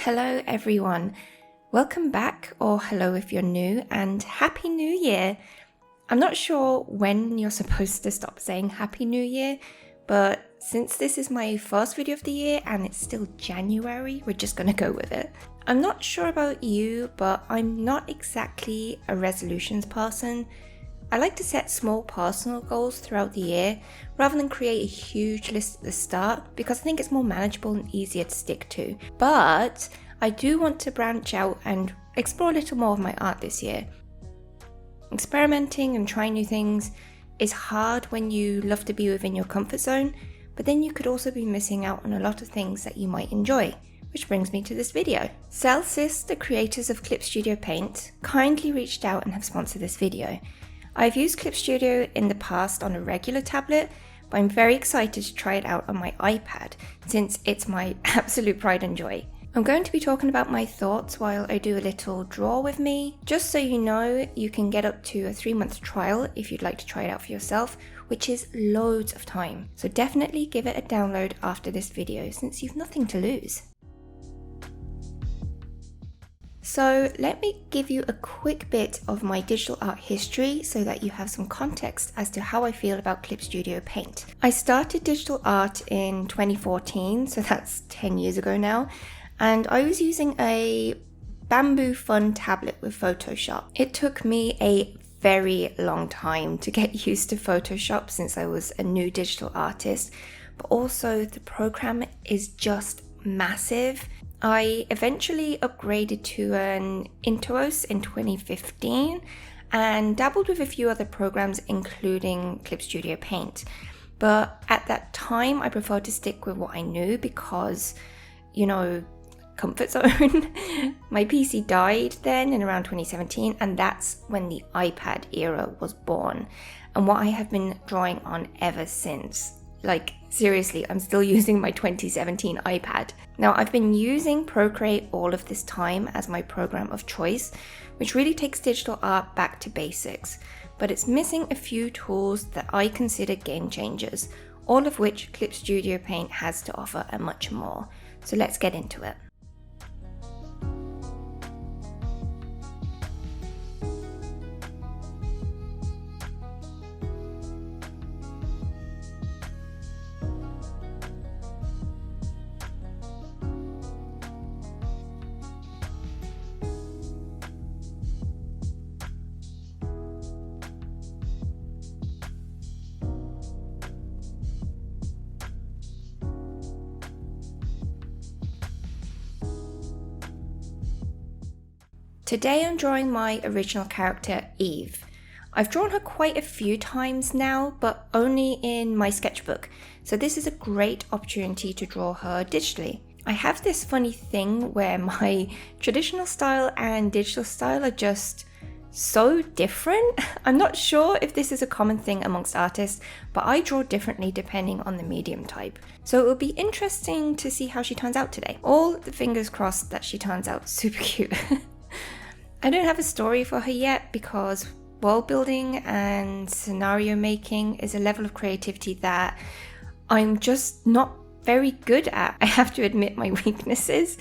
Hello everyone, welcome back, or hello if you're new, and Happy New Year! I'm not sure when you're supposed to stop saying Happy New Year, but since this is my first video of the year and it's still January, we're just gonna go with it. I'm not sure about you, but I'm not exactly a resolutions person. I like to set small personal goals throughout the year rather than create a huge list at the start because I think it's more manageable and easier to stick to. But I do want to branch out and explore a little more of my art this year. Experimenting and trying new things is hard when you love to be within your comfort zone, but then you could also be missing out on a lot of things that you might enjoy. Which brings me to this video. Celsius, the creators of Clip Studio Paint, kindly reached out and have sponsored this video. I've used Clip Studio in the past on a regular tablet, but I'm very excited to try it out on my iPad since it's my absolute pride and joy. I'm going to be talking about my thoughts while I do a little draw with me. Just so you know, you can get up to a 3-month trial if you'd like to try it out for yourself, which is loads of time. So definitely give it a download after this video since you've nothing to lose. So let me give you a quick bit of my digital art history so that you have some context as to how I feel about Clip Studio Paint. I started digital art in 2014, so that's 10 years ago now, and I was using a bamboo fun tablet with Photoshop. It took me a very long time to get used to Photoshop since I was a new digital artist, but also the program is just massive. I eventually upgraded to an Intuos in 2015 and dabbled with a few other programs including Clip Studio Paint. But at that time I preferred to stick with what I knew because, comfort zone. My PC died then in around 2017 and that's when the iPad era was born and what I have been drawing on ever since. Like, seriously, I'm still using my 2017 iPad. Now, I've been using Procreate all of this time as my program of choice, which really takes digital art back to basics, but it's missing a few tools that I consider game changers, all of which Clip Studio Paint has to offer and much more. So let's get into it. Today I'm drawing my original character, Eve. I've drawn her quite a few times now, but only in my sketchbook, so this is a great opportunity to draw her digitally. I have this funny thing where my traditional style and digital style are just so different. I'm not sure if this is a common thing amongst artists, but I draw differently depending on the medium type. So it will be interesting to see how she turns out today. All the fingers crossed that she turns out super cute. I don't have a story for her yet because world building and scenario making is a level of creativity that I'm just not very good at. I have to admit my weaknesses,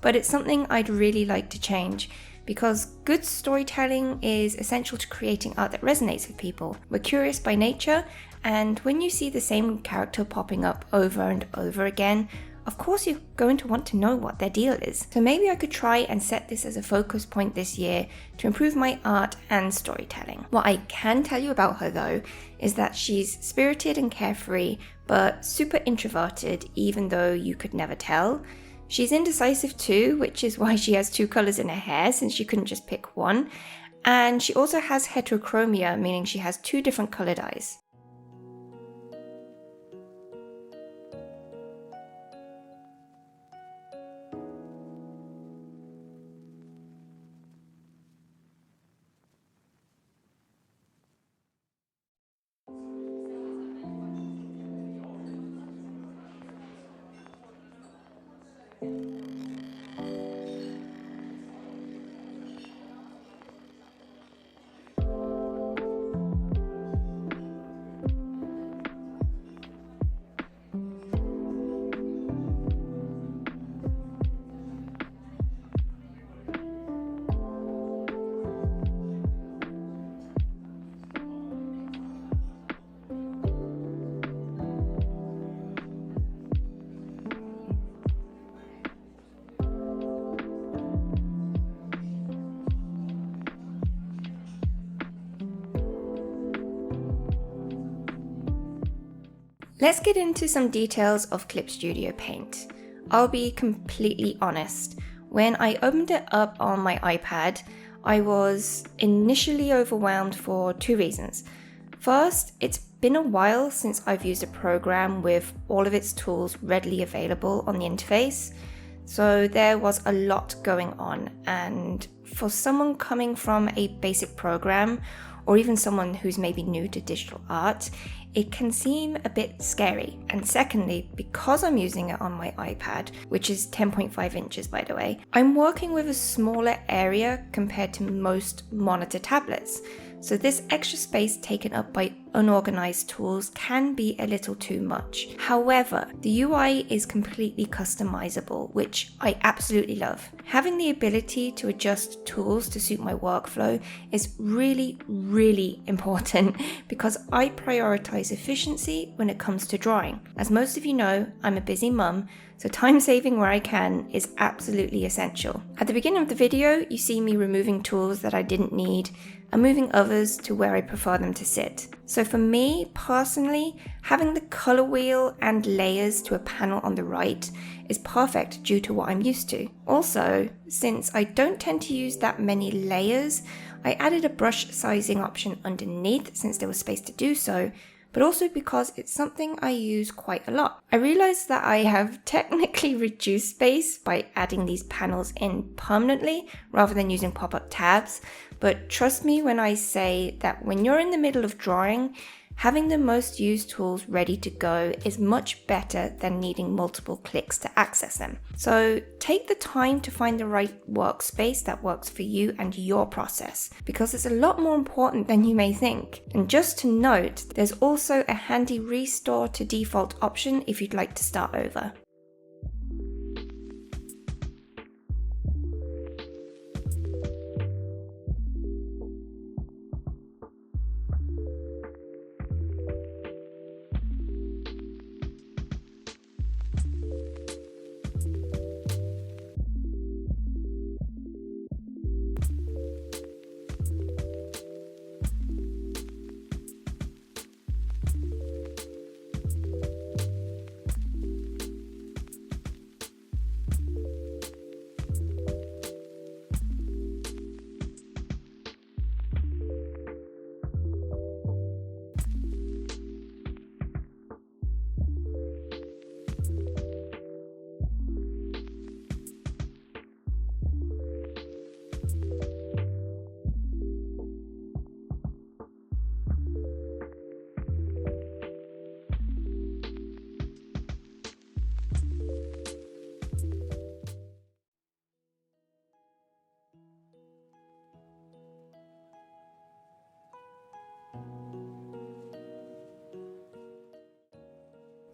but it's something I'd really like to change because good storytelling is essential to creating art that resonates with people. We're curious by nature, and when you see the same character popping up over and over again, of course you're going to want to know what their deal is. So maybe I could try and set this as a focus point this year to improve my art and storytelling. What I can tell you about her though is that she's spirited and carefree, but super introverted even though you could never tell. She's indecisive too, which is why she has 2 colors in her hair since she couldn't just pick one. And she also has heterochromia, meaning she has 2 different colored eyes. Let's get into some details of Clip Studio Paint. I'll be completely honest. When I opened it up on my iPad, I was initially overwhelmed for two reasons. First, it's been a while since I've used a program with all of its tools readily available on the interface, so there was a lot going on, and for someone coming from a basic program, or even someone who's maybe new to digital art, it can seem a bit scary. And secondly, because I'm using it on my iPad, which is 10.5 inches by the way, I'm working with a smaller area compared to most monitor tablets. So this extra space taken up by unorganized tools can be a little too much. However, the UI is completely customizable, which I absolutely love. Having the ability to adjust tools to suit my workflow is really, really important because I prioritize efficiency when it comes to drawing. As most of you know, I'm a busy mum, so time saving where I can is absolutely essential. At the beginning of the video, you see me removing tools that I didn't need and moving others to where I prefer them to sit. So for me personally, having the color wheel and layers to a panel on the right is perfect due to what I'm used to. Also, since I don't tend to use that many layers, I added a brush sizing option underneath since there was space to do so, but also because it's something I use quite a lot. I realized that I have technically reduced space by adding these panels in permanently rather than using pop-up tabs, but trust me when I say that when you're in the middle of drawing, having the most used tools ready to go is much better than needing multiple clicks to access them. So take the time to find the right workspace that works for you and your process, because it's a lot more important than you may think. And just to note, there's also a handy restore to default option if you'd like to start over.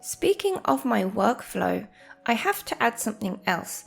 Speaking of my workflow, I have to add something else.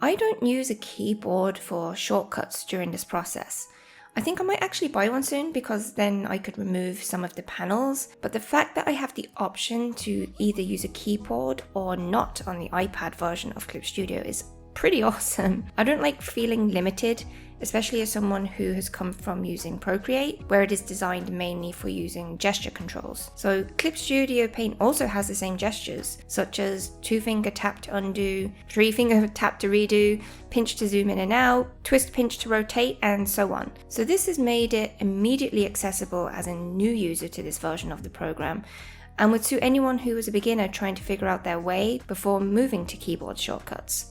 I don't use a keyboard for shortcuts during this process. I think I might actually buy one soon because then I could remove some of the panels, but the fact that I have the option to either use a keyboard or not on the iPad version of Clip Studio is pretty awesome. I don't like feeling limited, especially as someone who has come from using Procreate, where it is designed mainly for using gesture controls. So Clip Studio Paint also has the same gestures, such as 2-finger tap to undo, 3-finger tap to redo, pinch to zoom in and out, twist pinch to rotate, and so on. So this has made it immediately accessible as a new user to this version of the program, and would suit anyone who is a beginner trying to figure out their way before moving to keyboard shortcuts.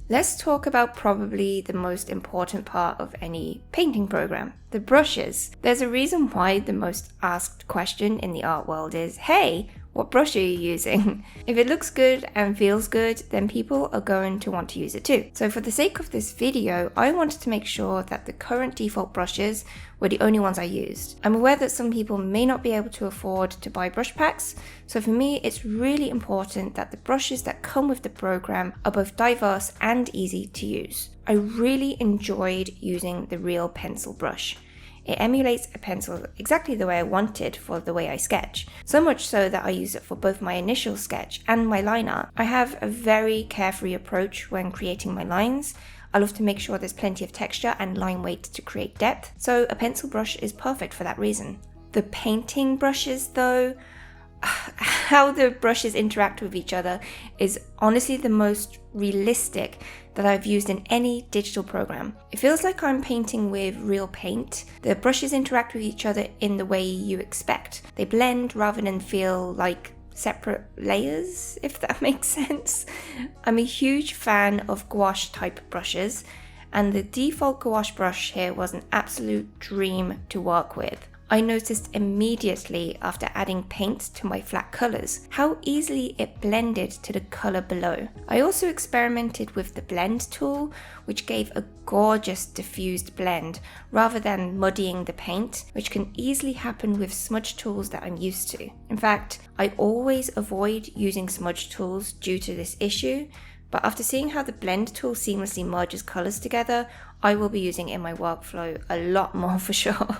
Let's talk about probably the most important part of any painting program, the brushes. There's a reason why the most asked question in the art world is, hey, what brush are you using? If it looks good and feels good, then people are going to want to use it too. So for the sake of this video, I wanted to make sure that the current default brushes were the only ones I used. I'm aware that some people may not be able to afford to buy brush packs, so for me it's really important that the brushes that come with the program are both diverse and easy to use. I really enjoyed using the Real Pencil brush. It emulates a pencil exactly the way I want it for the way I sketch, so much so that I use it for both my initial sketch and my line art. I have a very carefree approach when creating my lines. I love to make sure there's plenty of texture and line weight to create depth, so a pencil brush is perfect for that reason. The painting brushes though, how the brushes interact with each other is honestly the most realistic that I've used in any digital program. It feels like I'm painting with real paint. The brushes interact with each other in the way you expect. They blend rather than feel like separate layers, if that makes sense. I'm a huge fan of gouache type brushes, and the default gouache brush here was an absolute dream to work with. I noticed immediately after adding paint to my flat colours how easily it blended to the colour below. I also experimented with the blend tool, which gave a gorgeous diffused blend rather than muddying the paint, which can easily happen with smudge tools that I'm used to. In fact, I always avoid using smudge tools due to this issue, but after seeing how the blend tool seamlessly merges colours together, I will be using it in my workflow a lot more for sure.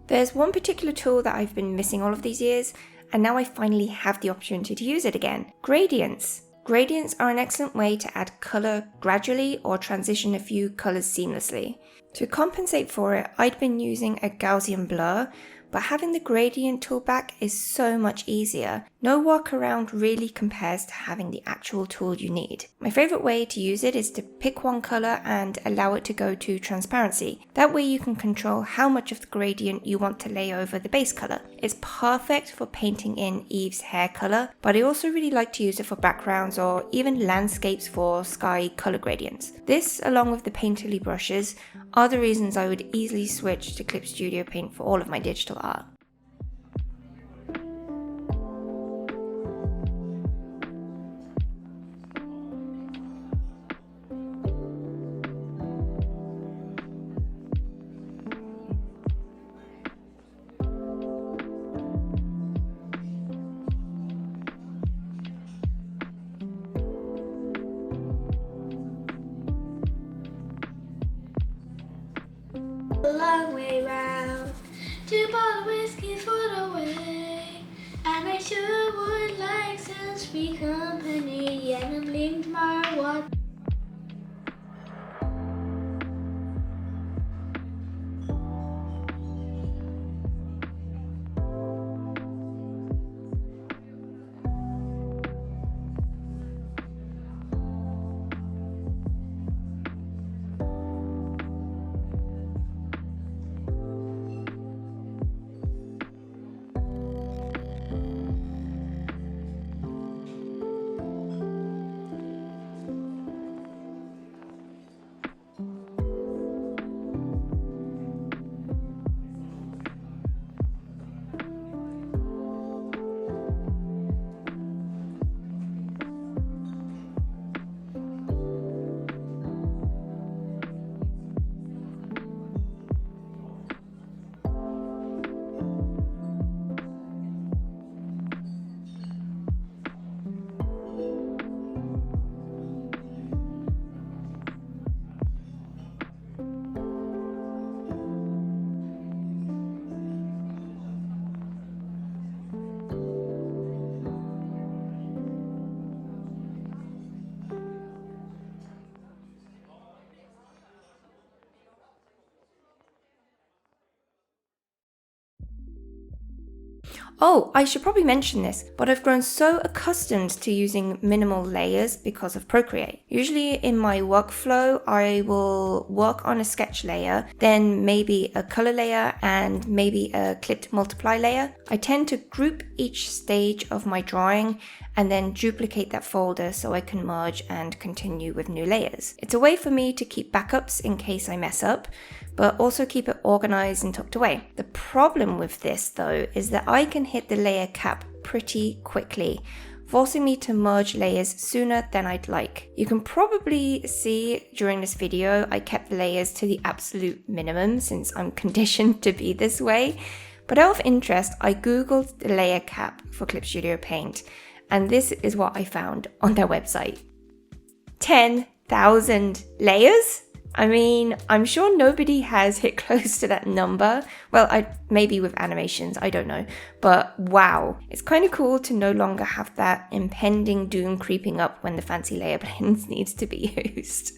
There's one particular tool that I've been missing all of these years, and now I finally have the opportunity to use it again. Gradients. Gradients are an excellent way to add colour gradually or transition a few colours seamlessly. To compensate for it, I'd been using a Gaussian blur, but having the gradient tool back is so much easier. No workaround really compares to having the actual tool you need. My favourite way to use it is to pick one colour and allow it to go to transparency. That way you can control how much of the gradient you want to lay over the base colour. It's perfect for painting in Eve's hair colour, but I also really like to use it for backgrounds or even landscapes for sky colour gradients. This, along with the painterly brushes, are the reasons I would easily switch to Clip Studio Paint for all of my digital art. A long way round, 2 bottle whiskeys for the way. And I sure would like some sweet company, and I'm leaving tomorrow. What? Oh, I should probably mention this, but I've grown so accustomed to using minimal layers because of Procreate. Usually in my workflow, I will work on a sketch layer, then maybe a color layer, and maybe a clipped multiply layer. I tend to group each stage of my drawing and then duplicate that folder so I can merge and continue with new layers. It's a way for me to keep backups in case I mess up, but also keep it organized and tucked away. The problem with this though is that I can hit the layer cap pretty quickly, forcing me to merge layers sooner than I'd like. You can probably see during this video I kept the layers to the absolute minimum since I'm conditioned to be this way. But out of interest, I googled the layer cap for Clip Studio Paint, and this is what I found on their website. 10,000 layers? I mean, I'm sure nobody has hit close to that number. Well, maybe with animations, I don't know. But wow, it's kind of cool to no longer have that impending doom creeping up when the fancy layer blends needs to be used.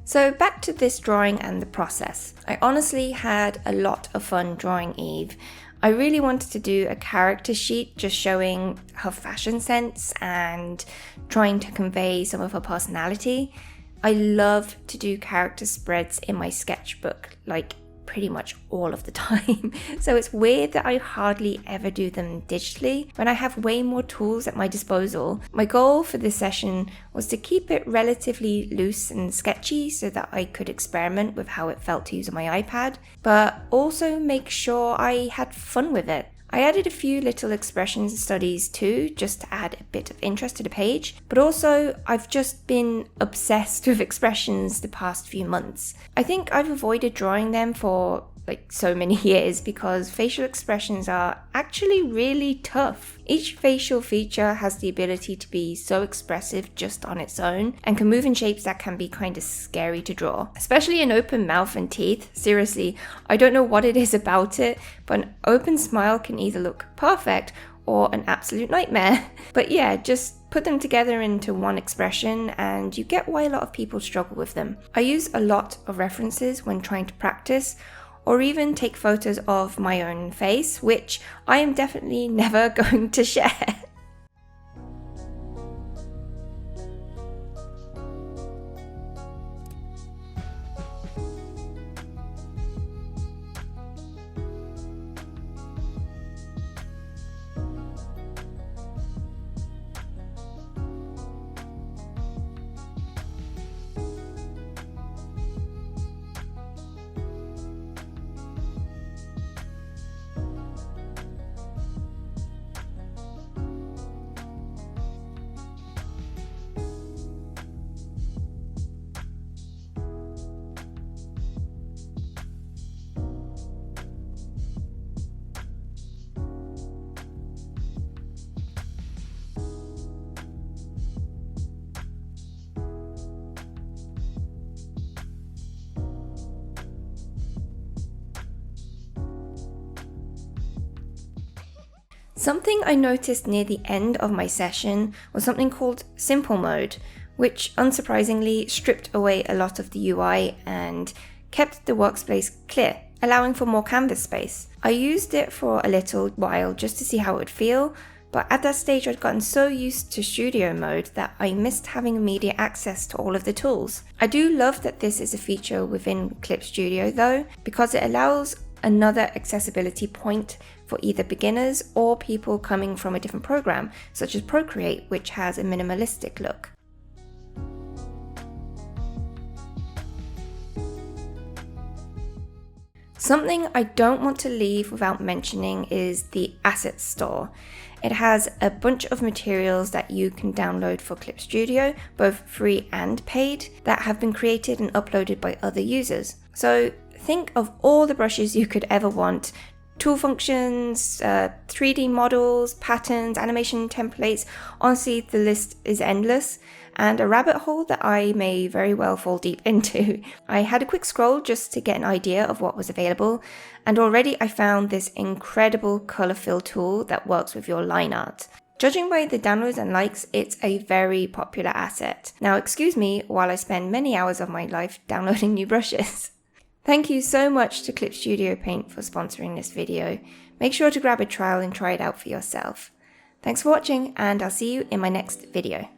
So back to this drawing and the process. I honestly had a lot of fun drawing Eve. I really wanted to do a character sheet just showing her fashion sense and trying to convey some of her personality. I love to do character spreads in my sketchbook, like pretty much all of the time. So it's weird that I hardly ever do them digitally when I have way more tools at my disposal. My goal for this session was to keep it relatively loose and sketchy so that I could experiment with how it felt to use on my iPad, but also make sure I had fun with it. I added a few little expressions and studies too, just to add a bit of interest to the page, but also I've just been obsessed with expressions the past few months. I think I've avoided drawing them for so many years because facial expressions are actually really tough. Each facial feature has the ability to be so expressive just on its own and can move in shapes that can be kind of scary to draw, especially an open mouth and teeth. Seriously, I don't know what it is about it, but an open smile can either look perfect or an absolute nightmare. But yeah, just put them together into one expression and you get why a lot of people struggle with them. I use a lot of references when trying to practice, or even take photos of my own face, which I am definitely never going to share. Something I noticed near the end of my session was something called simple mode, which unsurprisingly stripped away a lot of the UI and kept the workspace clear, allowing for more canvas space. I used it for a little while just to see how it would feel, but at that stage I'd gotten so used to studio mode that I missed having immediate access to all of the tools. I do love that this is a feature within Clip Studio though, because it allows another accessibility point for either beginners or people coming from a different program, such as Procreate, which has a minimalistic look. Something I don't want to leave without mentioning is the Assets Store. It has a bunch of materials that you can download for Clip Studio, both free and paid, that have been created and uploaded by other users. So think of all the brushes you could ever want, tool functions, 3D models, patterns, animation templates. Honestly, the list is endless, and a rabbit hole that I may very well fall deep into. I had a quick scroll just to get an idea of what was available, and already I found this incredible color fill tool that works with your line art. Judging by the downloads and likes, it's a very popular asset. Now excuse me while I spend many hours of my life downloading new brushes. Thank you so much to Clip Studio Paint for sponsoring this video. Make sure to grab a trial and try it out for yourself. Thanks for watching, and I'll see you in my next video.